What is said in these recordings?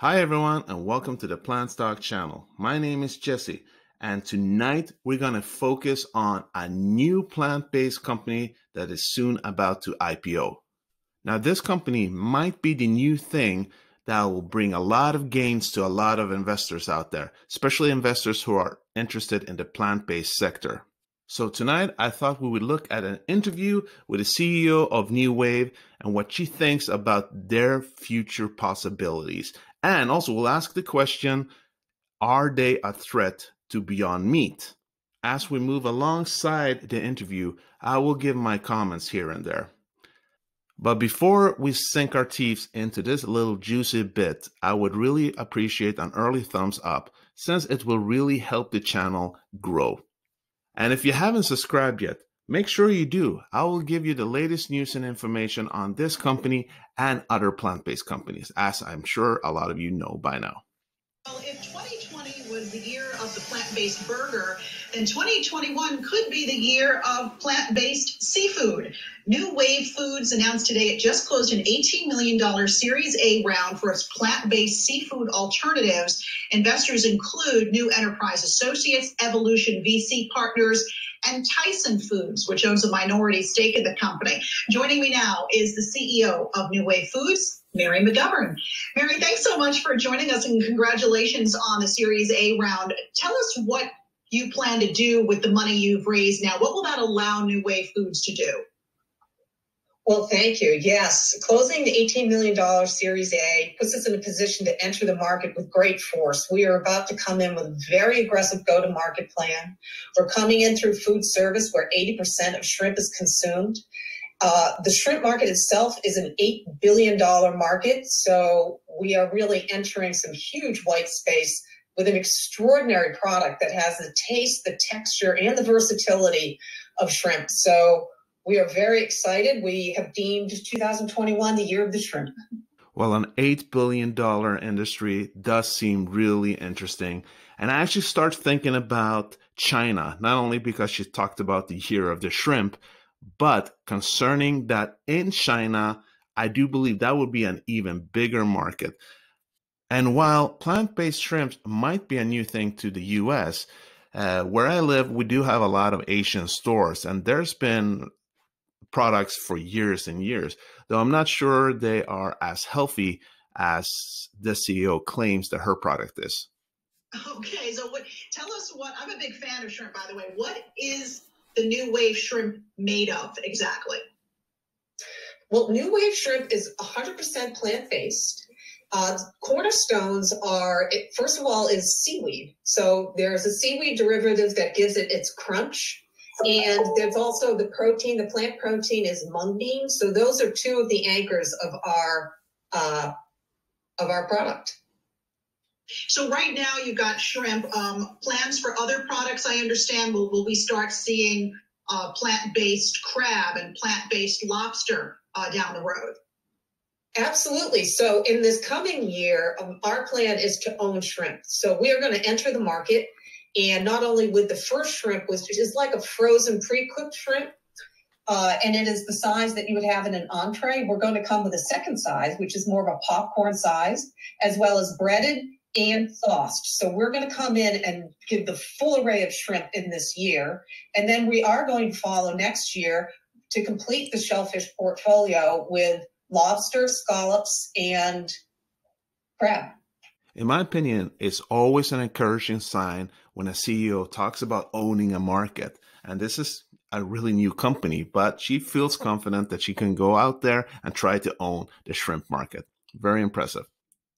Hi everyone and welcome to the PlantStock channel. My name is Jesse and tonight we're going to focus on a new plant-based company that is soon about to IPO. Now this company might be the new thing that will bring a lot of gains to a lot of investors out there, especially investors who are interested in the plant-based sector. So tonight I thought we would look at an interview with the CEO of newwave and what she thinks about their future possibilities. And also we'll ask the question, are they a threat to Beyond Meat? As we move alongside the interview, I will give my comments here and there. But before we sink our teeth into this little juicy bit, I would really appreciate an early thumbs up since it will really help the channel grow. And if you haven't subscribed yet, make sure you do. I will give you the latest news and information on this company and other plant-based companies, as I'm sure a lot of you know by now. Well, if 2020 was the year of the plant-based burger, then 2021 could be the year of plant-based seafood. New Wave Foods announced today it just closed an $18 million Series A round for its plant-based seafood alternatives. Investors include New Enterprise Associates, Evolution VC Partners, and Tyson Foods, which owns a minority stake in the company. Joining me now is the CEO of New Wave Foods, Mary McGovern. Mary, thanks so much for joining us and congratulations on the Series A round. Tell us what you plan to do with the money you've raised now. What will that allow New Wave Foods to do? Well, thank you. Yes, closing the $18 million Series A puts us in a position to enter the market with great force. We are about to come in with a very aggressive go-to-market plan. We're coming in through food service where 80% of shrimp is consumed. The shrimp market itself is an $8 billion market, so we are really entering some huge white space with an extraordinary product that has the taste, the texture, and the versatility of shrimp. So we are very excited. We have deemed 2021 the year of the shrimp. Well, an $8 billion industry does seem really interesting. And I actually start thinking about China, not only because she talked about the year of the shrimp, but concerning that in China, I do believe that would be an even bigger market. And while plant-based shrimps might be a new thing to the US, where I live, we do have a lot of Asian stores, and there's been products for years and years, though I'm not sure they are as healthy as the CEO claims that her product is. Okay, so tell us what, I'm a big fan of shrimp, by the way. What is the New Wave shrimp made of exactly? Well, New Wave shrimp is 100% plant-based. Cornerstones are, first of all, is seaweed. So there's a seaweed derivative that gives it its crunch. And there's also the protein, the plant protein is mung bean. So those are two of the anchors of our product. So right now you've got shrimp. Plans for other products, I understand. Will we start seeing plant-based crab and plant-based lobster down the road? Absolutely. So in this coming year, our plan is to own shrimp. So we are going to enter the market. And not only with the first shrimp, which is like a frozen pre-cooked shrimp, and it is the size that you would have in an entree, we're going to come with a second size, which is more of a popcorn size, as well as breaded and sauced. So we're going to come in and give the full array of shrimp in this year. And then we are going to follow next year to complete the shellfish portfolio with lobster, scallops, and crab. In my opinion, it's always an encouraging sign when a CEO talks about owning a market. And this is a really new company, but she feels confident that she can go out there and try to own the shrimp market. Very impressive.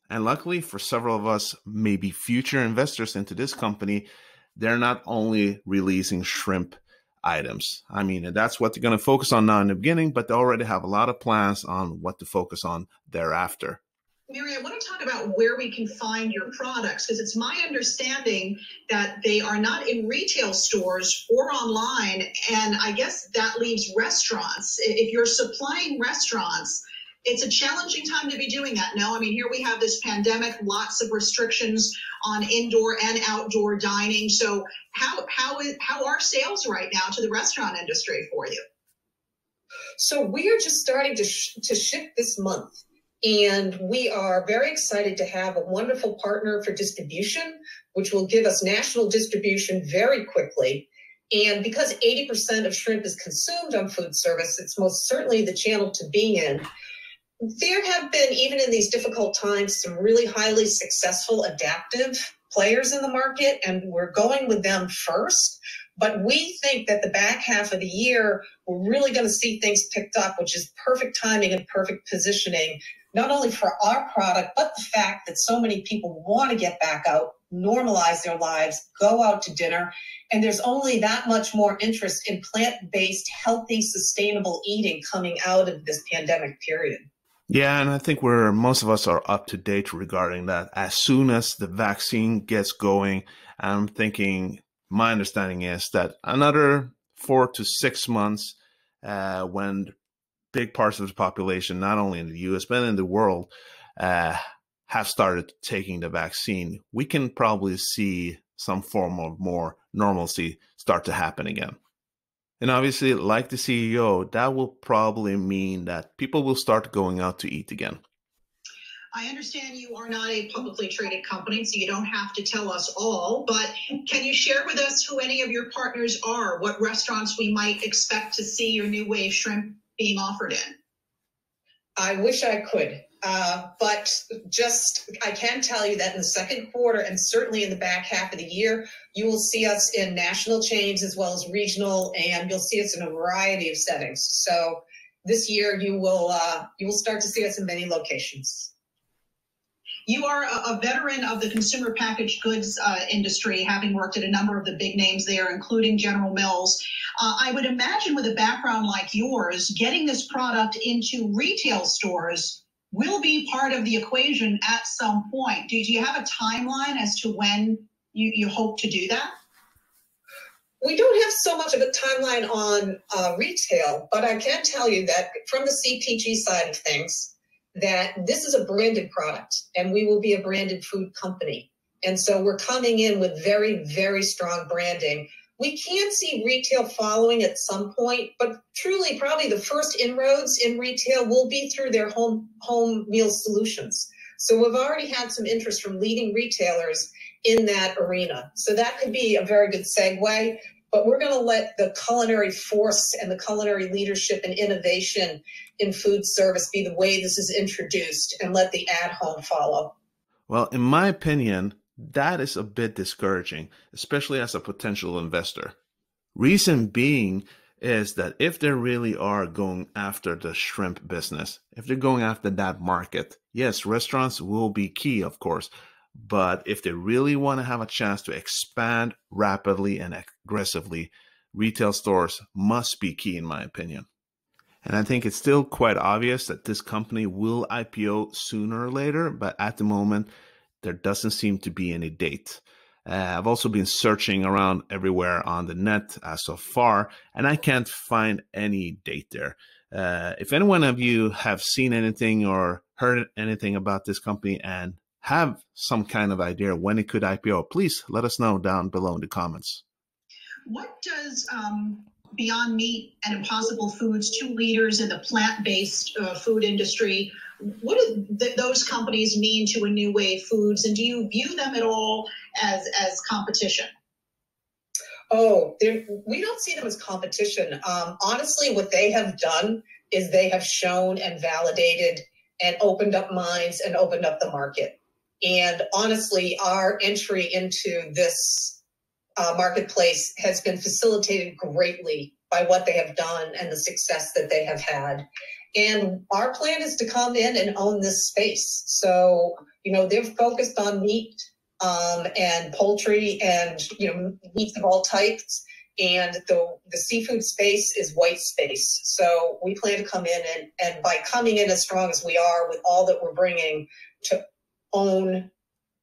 And luckily for several of us, maybe future investors into this company, they're not only releasing shrimp items. I mean, that's what they're going to focus on now in the beginning, but they already have a lot of plans on what to focus on thereafter. Mary, I want to talk about where we can find your products, because it's my understanding that they are not in retail stores or online, and I guess that leaves restaurants. If you're supplying restaurants, it's a challenging time to be doing that. No, I mean, here we have this pandemic, lots of restrictions on indoor and outdoor dining. So how are sales right now to the restaurant industry for you? So we are just starting to ship this month. And we are very excited to have a wonderful partner for distribution, which will give us national distribution very quickly. And because 80% of shrimp is consumed on food service, it's most certainly the channel to be in. There have been, even in these difficult times, some really highly successful adaptive players in the market, and we're going with them first. But we think that the back half of the year, we're really going to see things picked up, which is perfect timing and perfect positioning, not only for our product, but the fact that so many people want to get back out, normalize their lives, go out to dinner. And there's only that much more interest in plant-based, healthy, sustainable eating coming out of this pandemic period. Yeah, and I think most of us are up to date regarding that. As soon as the vaccine gets going, I'm thinking, my understanding is that another 4 to 6 months, when big parts of the population, not only in the US, but in the world, have started taking the vaccine, we can probably see some form of more normalcy start to happen again. And obviously, like the CEO, that will probably mean that people will start going out to eat again. I understand you are not a publicly traded company, so you don't have to tell us all, but can you share with us who any of your partners are, what restaurants we might expect to see your New Wave shrimp being offered in? I wish I could, but I can tell you that in the second quarter and certainly in the back half of the year, you will see us in national chains as well as regional, and you'll see us in a variety of settings. So this year you will start to see us in many locations. You are a veteran of the consumer packaged goods industry, having worked at a number of the big names there, including General Mills. I would imagine with a background like yours, getting this product into retail stores will be part of the equation at some point. Do you have a timeline as to when you hope to do that? We don't have so much of a timeline on retail, but I can tell you that from the CPG side of things, that this is a branded product and we will be a branded food company. And so we're coming in with very, very strong branding. We can see retail following at some point, but truly probably the first inroads in retail will be through their home meal solutions. So we've already had some interest from leading retailers in that arena. So that could be a very good segue, but we're going to let the culinary force and the culinary leadership and innovation in food service be the way this is introduced and let the at-home follow. Well, in my opinion, that is a bit discouraging, especially as a potential investor. Reason being is that if they really are going after the shrimp business, if they're going after that market, yes, restaurants will be key, of course. But if they really want to have a chance to expand rapidly and aggressively, retail stores must be key, in my opinion. And I think it's still quite obvious that this company will IPO sooner or later, but at the moment, there doesn't seem to be any date. I've also been searching around everywhere on the net so far, and I can't find any date there. If any one of you have seen anything or heard anything about this company and have some kind of idea when it could IPO, please let us know down below in the comments. What does Beyond Meat and Impossible Foods, two leaders in the plant-based food industry, what do those companies mean to a New Wave Foods, and do you view them at all as competition? Oh, we don't see them as competition. Honestly, what they have done is they have shown and validated and opened up minds and opened up the market. And honestly, our entry into this marketplace has been facilitated greatly by what they have done and the success that they have had. And our plan is to come in and own this space. So, they're focused on meat and poultry and, meats of all types. And the seafood space is white space. So we plan to come in and by coming in as strong as we are with all that we're bringing to own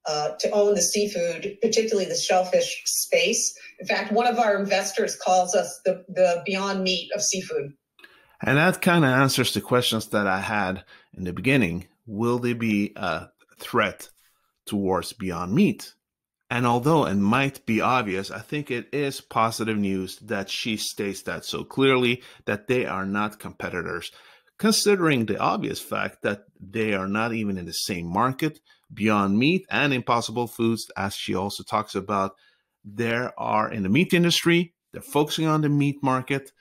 the seafood, particularly the shellfish space. In fact, one of our investors calls us the Beyond Meat of seafood. And that kind of answers the questions that I had in the beginning. Will they be a threat towards Beyond Meat? And although it might be obvious, I think it is positive news that she states that so clearly, that they are not competitors. considering the obvious fact that they are not even in the same market. Beyond Meat and Impossible Foods, as she also talks about, there are in the meat industry, they're focusing on the meat market,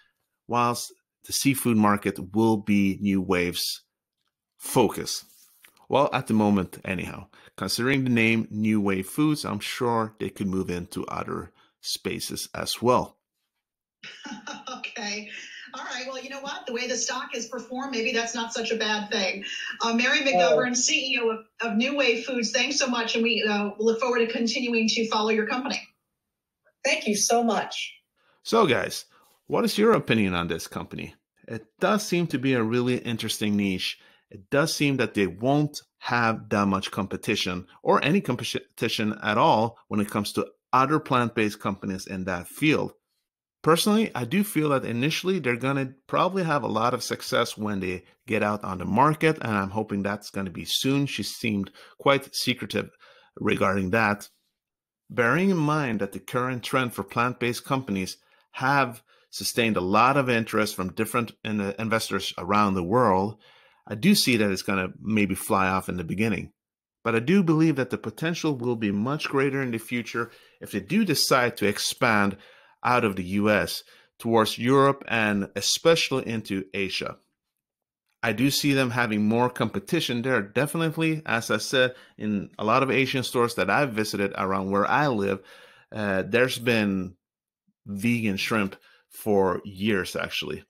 whilst the seafood market will be New Wave's focus. Well, at the moment, anyhow, considering the name New Wave Foods, I'm sure they could move into other spaces as well. Okay. All right. Well, you know what? The way the stock has performed, maybe that's not such a bad thing. Mary McGovern, CEO of New Wave Foods, thanks so much. And we look forward to continuing to follow your company. Thank you so much. So, guys, what is your opinion on this company? It does seem to be a really interesting niche. It does seem that they won't have that much competition or any competition at all when it comes to other plant-based companies in that field. Personally, I do feel that initially they're going to probably have a lot of success when they get out on the market, and I'm hoping that's going to be soon. She seemed quite secretive regarding that. Bearing in mind that the current trend for plant-based companies have sustained a lot of interest from different investors around the world, I do see that it's going to maybe fly off in the beginning. But I do believe that the potential will be much greater in the future if they do decide to expand out of the US towards Europe and especially into Asia. I do see them having more competition there. Definitely, as I said, in a lot of Asian stores that I've visited around where I live, there's been vegan shrimp for years, actually.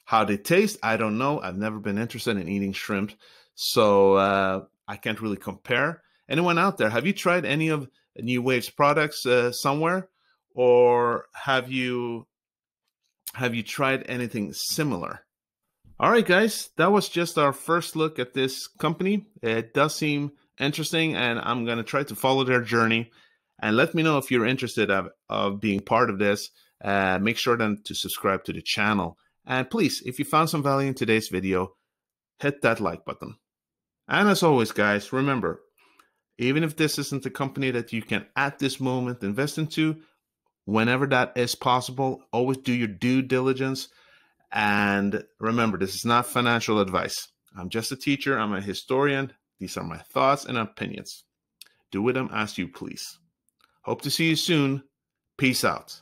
How they taste, I don't know. I've never been interested in eating shrimp, so I can't really compare. Anyone out there, have you tried any of New Wave's products somewhere? Or have you tried anything similar? All right, guys, that was just our first look at this company. It does seem interesting, and I'm going to try to follow their journey. And let me know if you're interested of being part of this. Make sure then to subscribe to the channel. And please, if you found some value in today's video, hit that like button. And as always, guys, remember, even if this isn't a company that you can at this moment invest into, whenever that is possible, always do your due diligence. And remember, this is not financial advice. I'm just a teacher. I'm a historian. These are my thoughts and opinions. Do with them as you please. Hope to see you soon. Peace out.